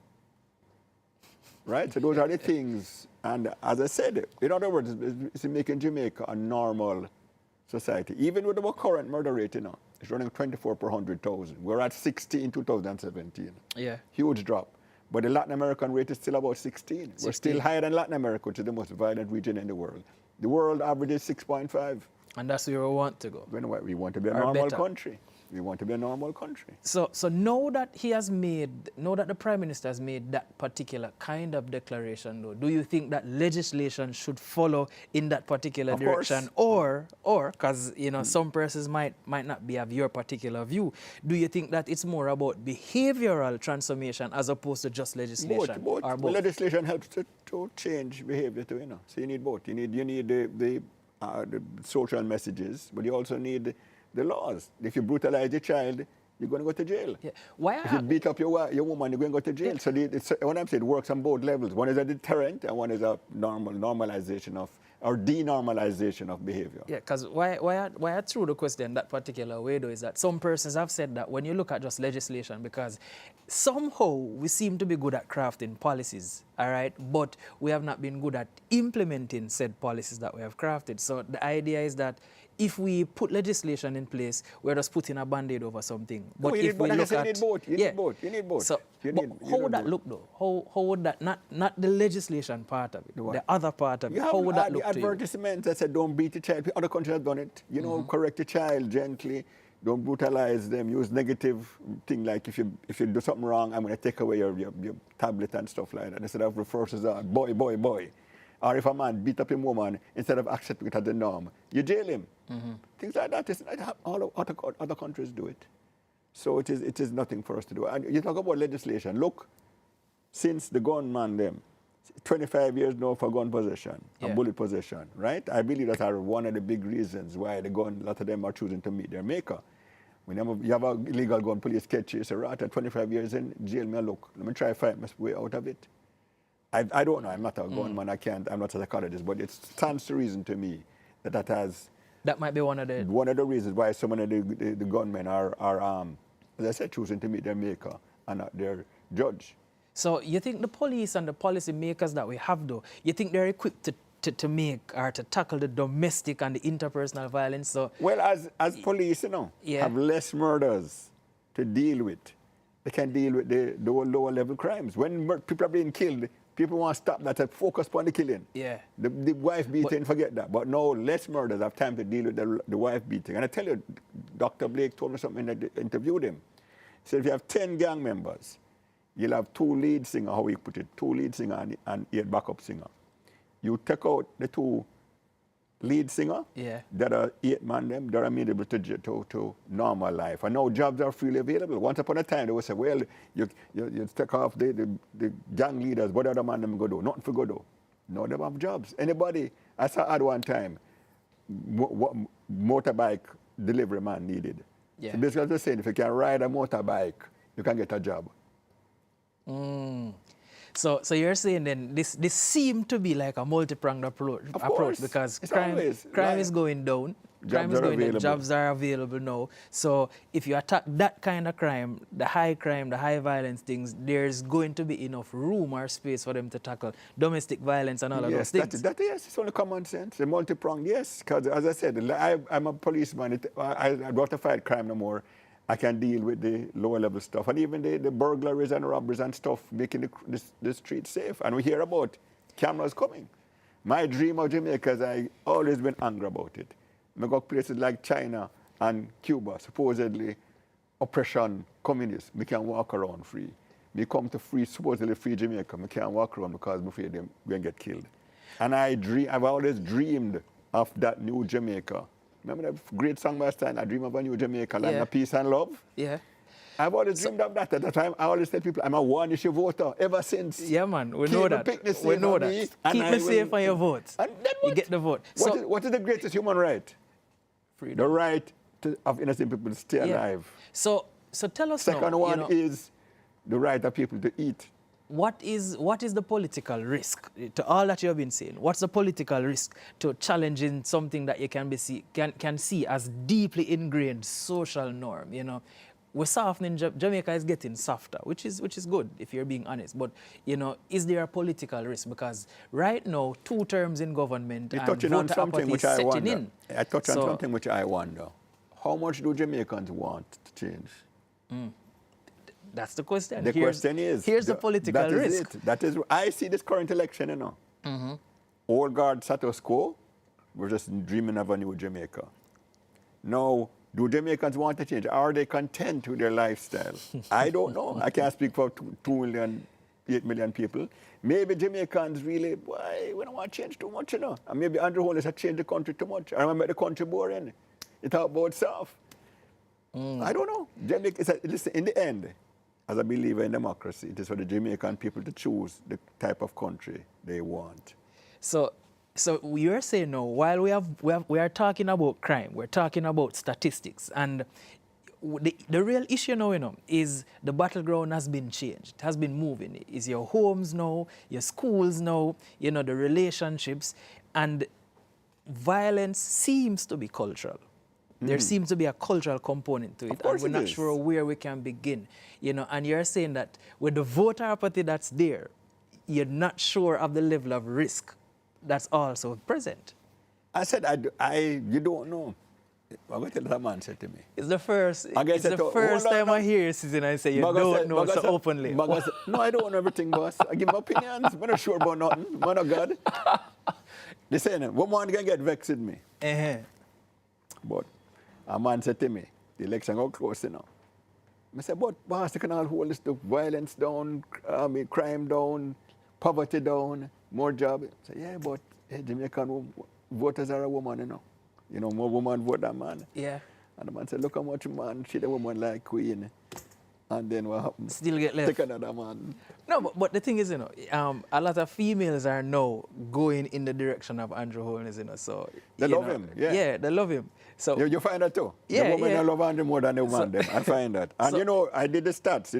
Right? So those are the things. And as I said, in other words, it's making Jamaica a normal society. Even with our current murder rate, it's running 24 per 100,000. We're at 60 in 2017. Yeah. Huge drop. But the Latin American rate is still about 16. We're still higher than Latin America, which is the most violent region in the world. The world average is 6.5. And that's where we want to go. We want to be a normal country. We want to be a normal country. So now that the Prime Minister has made that particular kind of declaration, though, do you think that legislation should follow in that particular direction? Or because some persons might not be of your particular view, do you think that it's more about behavioral transformation as opposed to just legislation? Both. Or both? Well, legislation helps to change behavior too, So you need both. You need the social messages, but you also need the laws. If you brutalize a child, you're going to go to jail. Yeah. Why If you beat up your woman, you're going to go to jail. So what I'm saying, it works on both levels. One is a deterrent, and one is a normalization of, or denormalization of behavior. Yeah, because why I threw the question that particular way, though, is that some persons have said that when you look at just legislation, because somehow we seem to be good at crafting policies, all right, but we have not been good at implementing said policies that we have crafted. So the idea is that if we put legislation in place, we're just putting a band-aid over something. But no, if we look at... You need both. You need both. You need both. So, how would that look, though? How would that, not the legislation part of it, the other part of it, how would that look to you? Advertisements that said, don't beat the child. Other countries have done it. You know, correct the child gently. Don't brutalize them. Use negative thing like if you do something wrong, I'm going to take away your tablet and stuff like that. Instead of refer to boy, boy, boy. Or if a man beat up a woman, instead of accepting it as the norm, you jail him. Things like that. All other countries do it. So it is nothing for us to do. And you talk about legislation. Look, since the gunman them, 25 years now for gun possession and bullet possession, right? I believe that are one of the big reasons why a lot of them are choosing to meet their maker. Whenever you have an illegal gun, police catch you, say, right, at 25 years in jail, me look, let me try to fight my way out of it. I don't know, I'm not a gunman, I'm not a psychologist, but it stands to reason to me that might be one of the reasons why so many of the gunmen are as I said, choosing to meet their maker and not their judge. So you think the police and the policy makers that we have, though, you think they're equipped to make or to tackle the domestic and the interpersonal violence? So well, as police, you know, have less murders to deal with. They can deal with the lower level crimes. When people are being killed, people want to stop that and focus on the killing. Yeah. The wife beating, forget that. But no, less murders have time to deal with the wife beating. And I tell you, Dr. Blake told me something when I interviewed him. He said if you have 10 gang members, you'll have 2 lead singers, how he put it, 2 lead singers and 8 backup singers. You take out the 2 lead singers that are 8 man them, that are made able to normal life. And now jobs are freely available. Once upon a time, they would say, well, you take off the gang leaders, what other man them go do? Nothing for go do. No, they have jobs. Anybody, I saw at one time, what motorbike delivery man needed. Yeah. So basically, they're saying if you can ride a motorbike, you can get a job. So you're saying then this seemed to be like a multi-pronged approach because crime is going down. Crime is going down. Jobs are available now. So if you attack that kind of crime, the high violence things, there's going to be enough room or space for them to tackle domestic violence and all of those things. Yes, it's only common sense. The multi-pronged, yes. Because as I said, I'm a policeman. I don't have to fight crime no more. I can deal with the lower level stuff and even the burglaries and robberies and stuff, making the streets safe. And we hear about cameras coming. My dream of Jamaica is I've always been angry about it. I go places like China and Cuba, supposedly oppression, communists. We can walk around free. We come to supposedly free Jamaica. We can't walk around because I'm afraid they're going to get killed. And I've always dreamed of that new Jamaica. Remember that great song last time, I dream of a new Jamaica, land of peace and love? Yeah. I've always dreamed of that. At the time, I always tell people, I'm a one-issue voter ever since. Yeah, man, we know that. We know that. Keep me safe on your vote. And then what? You get the vote. What is the greatest human right? Freedom. The right of innocent people to stay alive. So tell us now. Second one is the right of people to eat. What is the political risk to all that you have been saying? What's the political risk to challenging something that you can see as deeply ingrained social norm? You know, we're softening. Jamaica is getting softer, which is good if you're being honest. But you know, is there a political risk? Because right now, 2 terms in government and voter apathy is setting in. I touch on something which I wonder. How much do Jamaicans want to change? That's the question. The question is... Here's the political risk. That is, I see this current election, you know. Old guard status quo, we're just dreaming of a new Jamaica. Now, do Jamaicans want to change? Are they content with their lifestyle? I don't know. I can't speak for 2 million, 8 million people. Maybe Jamaicans really, we don't want to change too much, you know. And maybe Andrew Holness has changed the country too much. I remember the country boring. It's all about South. I don't know. Jamaica, listen, in the end, as a believer in democracy, it is for the Jamaican people to choose the type of country they want. So you're saying now, while we are talking about crime, we're talking about statistics, and the real issue now, is the battleground has been changed. It has been moving. It's your homes now, your schools now, the relationships, and violence seems to be cultural. There seems to be a cultural component to it, and we're not sure where we can begin. And you're saying that with the voter apathy that's there, you're not sure of the level of risk that's also present. I said, you don't know. I'm going to tell that man said to me. It's the first time I hear you sitting and say you don't know so openly. No, I don't know everything, boss. I give my opinions. I'm not sure about nothing. Man of God. They say, woman can get vexed with me. But a man said to me, the election got close now. I said, but boss, you can all hold this violence down, crime down, poverty down, more job. I said, yeah, but Jamaican voters are a woman, more woman vote than man. Yeah. And the man said, look how much man treat a woman like queen. And then what happens? Still get left. Take another man. No, but the thing is, a lot of females are now going in the direction of Andrew Holness, So they love him, yeah. Yeah, they love him. So you find that too? Yeah, the women love Andrew more than the man. I find that. And I did the stats.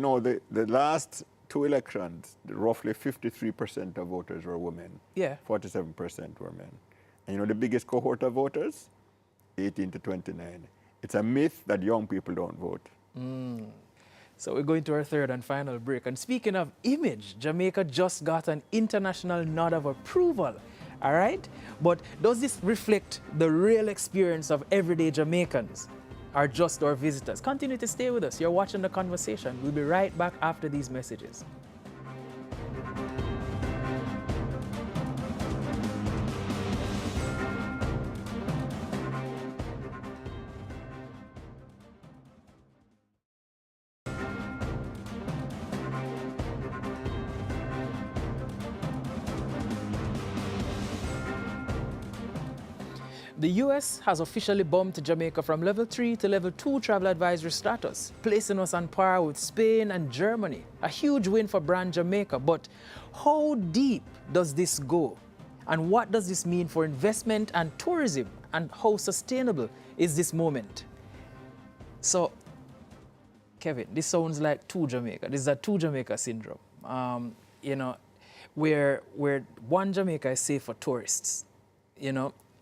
The last two elections, roughly 53% of voters were women. Yeah. 47% were men. And the biggest cohort of voters, 18 to 29. It's a myth that young people don't vote. So we're going to our third and final break. And speaking of image, Jamaica just got an international nod of approval. All right? But does this reflect the real experience of everyday Jamaicans or just our visitors? Continue to stay with us. You're watching The Conversation. We'll be right back after these messages. The U.S. has officially bumped Jamaica from level 3 to level 2 travel advisory status, placing us on par with Spain and Germany. A huge win for brand Jamaica, but how deep does this go? And what does this mean for investment and tourism? And how sustainable is this moment? So, Kevin, this sounds like two Jamaica. This is a two Jamaica syndrome. Where one Jamaica is safe for tourists,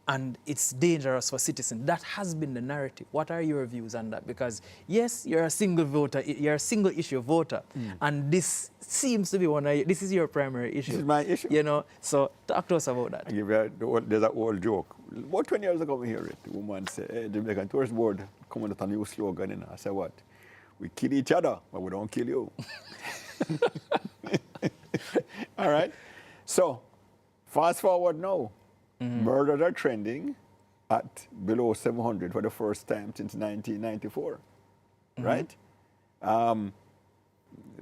and it's dangerous for citizens. That has been the narrative. What are your views on that? Because yes, you're a single voter, you're a single issue voter, and this seems to be this is your primary issue. This is my issue. So talk to us about that. There's an old joke. About 20 years ago, we hear it. The woman said, hey, Jamaican Tourist Board coming with a new slogan. I said, what? We kill each other, but we don't kill you. All right? So, fast forward now. Murders are trending at below 700 for the first time since 1994, right?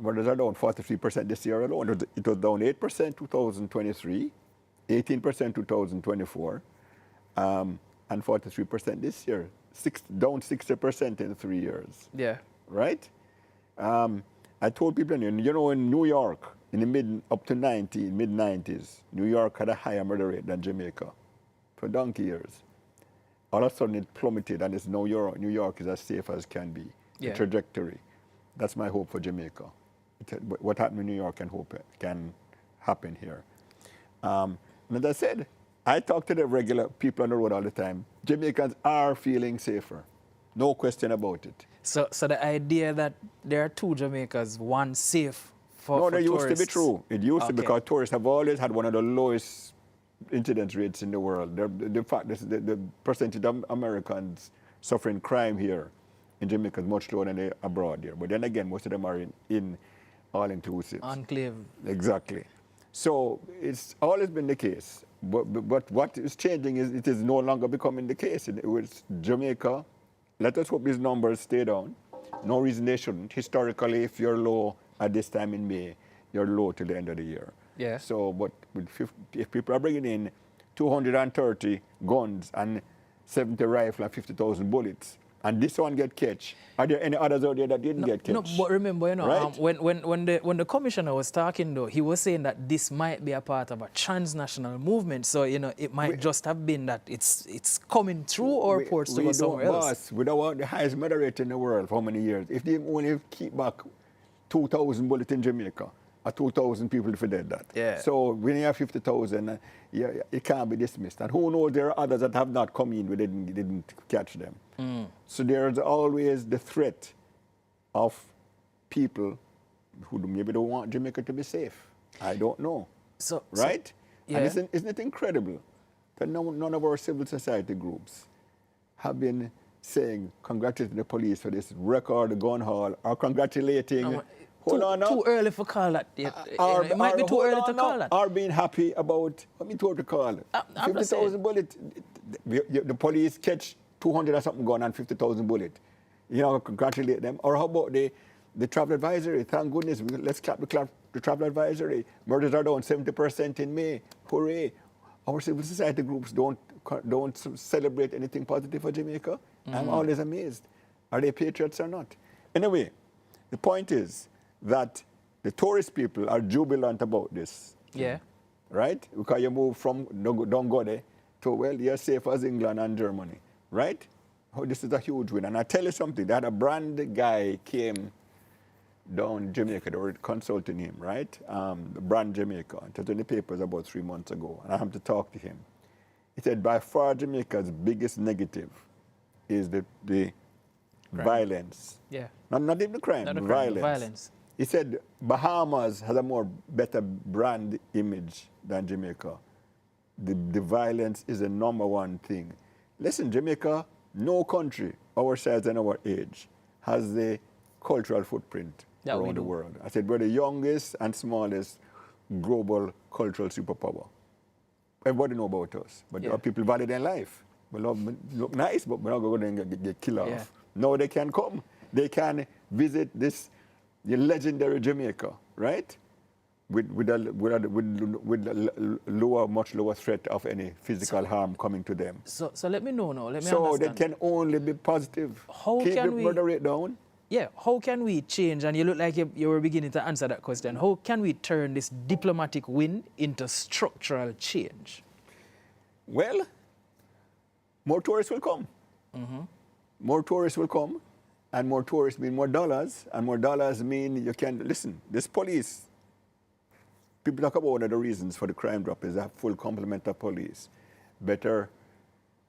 Murders are down 43% this year alone. It was down 8% 2023, 18% 2024, and 43% this year. Down 60% in 3 years. Yeah. Right? I told people, in New York, in the mid-90s, New York had a higher murder rate than Jamaica for donkey years. All of a sudden it plummeted, and it's now New York is as safe as can be. Yeah. The trajectory. That's my hope for Jamaica. What happened in New York can happen here. And as I said, I talk to the regular people on the road all the time. Jamaicans are feeling safer. No question about it. So the idea that there are two Jamaicas, one safe for that tourists. used to be true. It used to, because tourists have always had one of the lowest incidence rates in the world. The fact the percentage of Americans suffering crime here in Jamaica is much lower than abroad here. But then again, most of them are in all-inclusive. Enclave. Exactly. So it's always been the case. But what is changing is it is no longer becoming the case. With Jamaica, let us hope these numbers stay down. No reason they shouldn't. Historically, if you're low at this time in May, you're low till the end of the year. Yeah. So, but if people are bringing in 230 guns and 70 rifles and 50,000 bullets, and this one get catch. Are there any others out there that didn't get catch? No, but remember, you know, right? when the commissioner was talking, though, he was saying that this might be a part of a transnational movement. So, you know, it might just have been that it's coming through our ports to go somewhere else. Boss, we don't want the highest murder rate in the world for how many years? If they only keep back 2,000 bullets in Jamaica, or 2,000 people if dead that. Yeah. So when you have 50,000, it can't be dismissed. And who knows, there are others that have not come in, we didn't catch them. So there's always the threat of people who maybe don't want Jamaica to be safe. I don't know. Right? Yeah. And isn't it incredible that none of our civil society groups have been saying, congratulating the police for this record gun haul, or congratulating... Hold on now. Too early for call that. It might be too early to call that. Or being happy about, what me told to call, 50,000 bullets. The police catch 200 or something gun and 50,000 bullets. You know, congratulate them. Or how about the travel advisory? Thank goodness, let's clap the travel advisory. Murders are down 70% in May. Hooray. Our civil society groups don't celebrate anything positive for Jamaica. I'm always amazed. Are they patriots or not? Anyway, the point is that the tourist people are jubilant about this. Yeah. Right? Because you move from don't go there to, well, you're safe as England and Germany. Right? Oh, this is a huge win. And I tell you something, that a brand guy came down Jamaica, they were consulting him, right? The brand Jamaica. It was in the papers about 3 months ago. And I had to talk to him. He said, by far Jamaica's biggest negative is the violence. Yeah. Not even the crime, the violence. Violence. He said Bahamas has a better brand image than Jamaica. The violence is the #1 thing. Listen, Jamaica, no country our size and our age has the cultural footprint around the world. I said we're the youngest and smallest global cultural superpower. Everybody know about us, but our people value their life. We look nice, but we're not going to get killed off. Now they can come. They can visit the legendary Jamaica, right? With much lower threat of any physical harm coming to them. So let me know now. Let me so understand. they can only be positive. Keep the murder rate down. Yeah, how can we change, and you look like you were beginning to answer that question, how can we turn this diplomatic win into structural change? Well, more tourists will come. More tourists will come, and more tourists mean more dollars, and more dollars mean you can, listen, this police, people talk about one of the reasons for the crime drop is a full complement of police, better,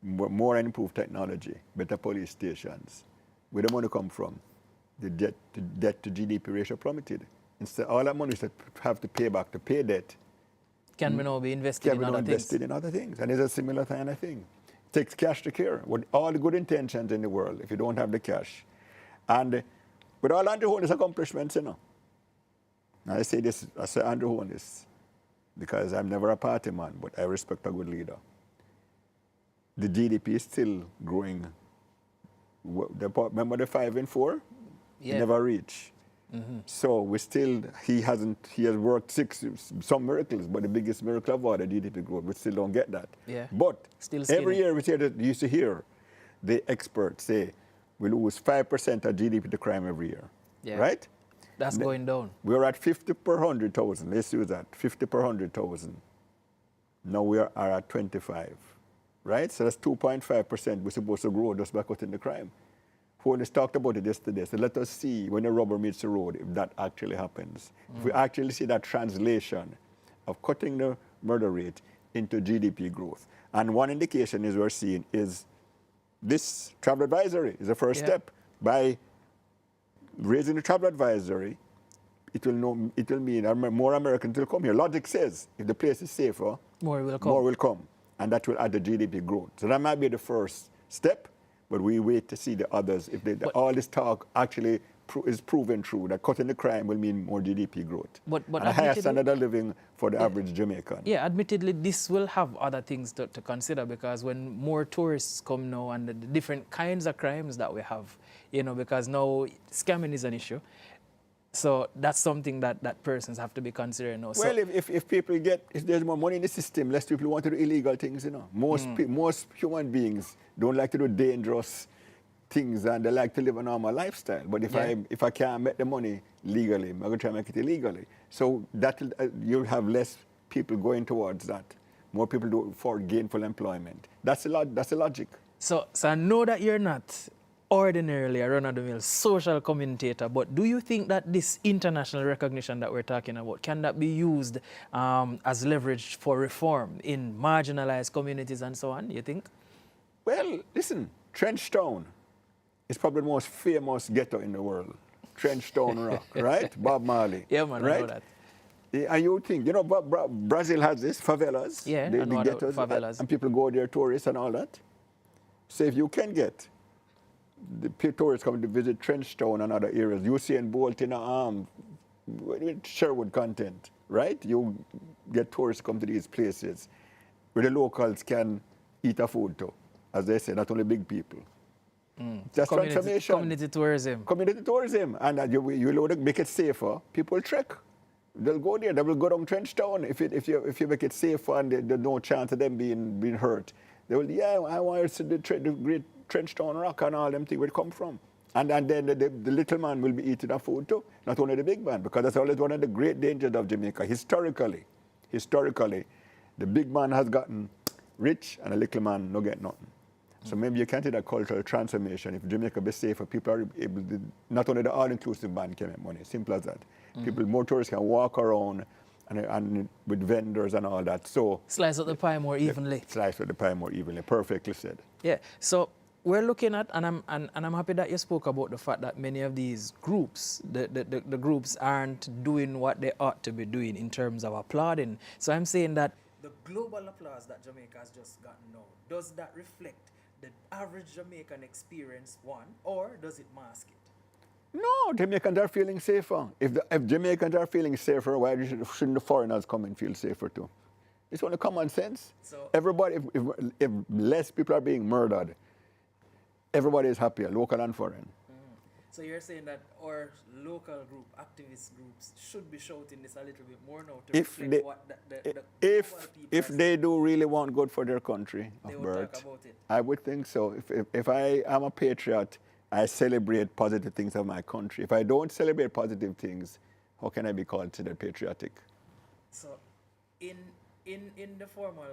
more and improved technology, better police stations. Where the money come from? The debt to GDP ratio plummeted. Instead, all that money is to have to pay back to pay debt. Can we now be invested in other things? Invested in other things, and it's a similar kind of thing. It takes cash to care. With all the good intentions in the world, if you don't have the cash, and with all Andrew Holness accomplishments, you know. Now I say Andrew Holness because I'm never a party man, but I respect a good leader. The GDP is still growing. Remember the 5 and 4? Yeah. Never reach. So he has worked some miracles, but the biggest miracle of all, the GDP growth, we still don't get that. Yeah. But still every year we used to hear the experts say we lose 5% of GDP to crime every year. Yeah. Right? That's going down. We're at 50 per 100,000. Let's use that. 50 per 100,000. Now we are at 25. Right? So that's 2.5%. We're supposed to grow just by cutting the crime. Holness talked about it yesterday. So let us see when the rubber meets the road if that actually happens. If we actually see that translation of cutting the murder rate into GDP growth. And one indication is we're seeing is this travel advisory is the first step. By raising the travel advisory, it will mean more Americans will come here. Logic says if the place is safer, more will come. More will come. And that will add the GDP growth. So that might be the first step. But we wait to see the others. If all this talk actually is proven true, that cutting the crime will mean more GDP growth. But and a higher standard of living for the average Jamaican. Yeah, admittedly, this will have other things to consider because when more tourists come now and the different kinds of crimes that we have, you know, because now scamming is an issue. So that's something that persons have to be considering now. Well, so, if there's more money in the system, less people want to do illegal things, you know. Most human beings don't like to do dangerous, things and they like to live a normal lifestyle. But if I can't make the money legally, I'm going to try to make it illegally. So that you'll have less people going towards that. More people do for gainful employment. That's the logic. So I know that you're not ordinarily a run-of-the-mill social commentator, but do you think that this international recognition that we're talking about, can that be used as leverage for reform in marginalized communities and so on, you think? Well, listen, Trenchtown is probably the most famous ghetto in the world. Trenchtown Rock, right? Bob Marley. Yeah, man, right? I know that. And you think, you know, Brazil has this, favelas, yeah, the ghettos, favelas. and people go there, tourists and all that. So if you can get the tourists coming to visit Trenchtown and other areas, Usain Bolt in with Sherwood content, right? You get tourists come to these places where the locals can eat a food too, as they say, not only big people. That's transformation. Community tourism. Community tourism. And you make it safer, people trek. They'll go there. They will go down Trenchtown if you make it safer and there's no chance of them being hurt. They will, I want to see the great Trenchtown Rock and all them things where it come from. And then the little man will be eating our food too, not only the big man, because that's always one of the great dangers of Jamaica. Historically, the big man has gotten rich and the little man no get nothing. So maybe you can't do that cultural transformation. If Jamaica be safer, people are able to, not only the all-inclusive band can make money, simple as that. People, more tourists can walk around and with vendors and all that. So slice up the pie more evenly. Slice up the pie more evenly, perfectly said. Yeah, so we're looking at, and I'm happy that you spoke about the fact that many of these groups, the groups aren't doing what they ought to be doing in terms of applauding. So I'm saying that the global applause that Jamaica has just gotten now, does that reflect the average Jamaican experience, one, or does it mask it? No, Jamaicans are feeling safer. If Jamaicans are feeling safer, why shouldn't the foreigners come and feel safer too? It's only common sense. So everybody, if less people are being murdered, everybody is happier, local and foreign. So you're saying that our local group, activist groups, should be shouting this a little bit more now to reflect what if they do really want good for their country they of would birth, talk about it. I would think so. If I am a patriot, I celebrate positive things of my country. If I don't celebrate positive things, how can I be considered patriotic? So in the formal,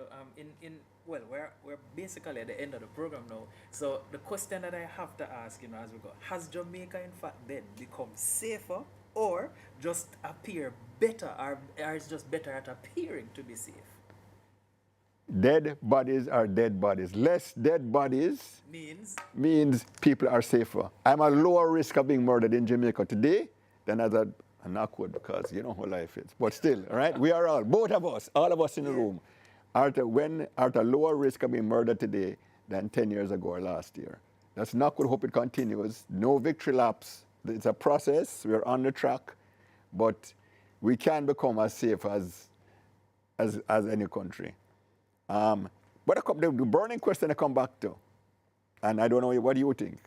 well, we're basically at the end of the program now. So the question that I have to ask, as we go, has Jamaica in fact then become safer, or just appear better, or is just better at appearing to be safe? Dead bodies are dead bodies. Less dead bodies means people are safer. I'm at lower risk of being murdered in Jamaica today than as an awkward, because you know how life is. But still, all right, we are all, both of us, all of us in the room, are at a lower risk of being murdered today than 10 years ago or last year. That's not good. Hope it continues. No victory laps. It's a process. We're on the track, but we can become as safe as any country. But the burning question I come back to, and I don't know, what do you think?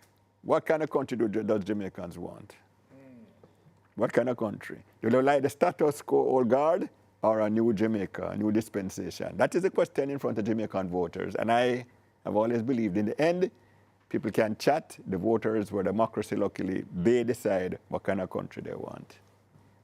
What kind of country does Jamaicans want? What kind of country? Do they like the status quo old guard or a new Jamaica, a new dispensation? That is the question in front of Jamaican voters. And I have always believed in the end, people can chat. The voters were democracy, luckily. They decide what kind of country they want.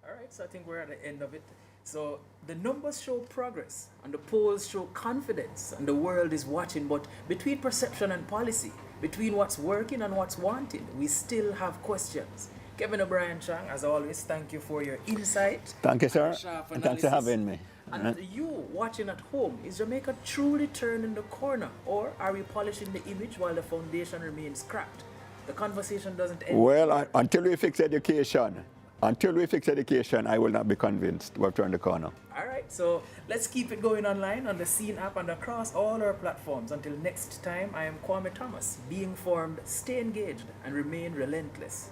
All right, so I think we're at the end of it. So the numbers show progress and the polls show confidence and the world is watching, but between perception and policy, between what's working and what's wanted, we still have questions. Kevin O'Brien Chang, as always, thank you for your insight. Thank you, sir. And thanks for having me. And you watching at home, is Jamaica truly turning the corner, or are we polishing the image while the foundation remains cracked? The conversation doesn't end. Well, until we fix education, I will not be convinced we've turned the corner. All right, so let's keep it going online on the Scene app and across all our platforms. Until next time, I am Kwame Thomas. Be informed, stay engaged, and remain relentless.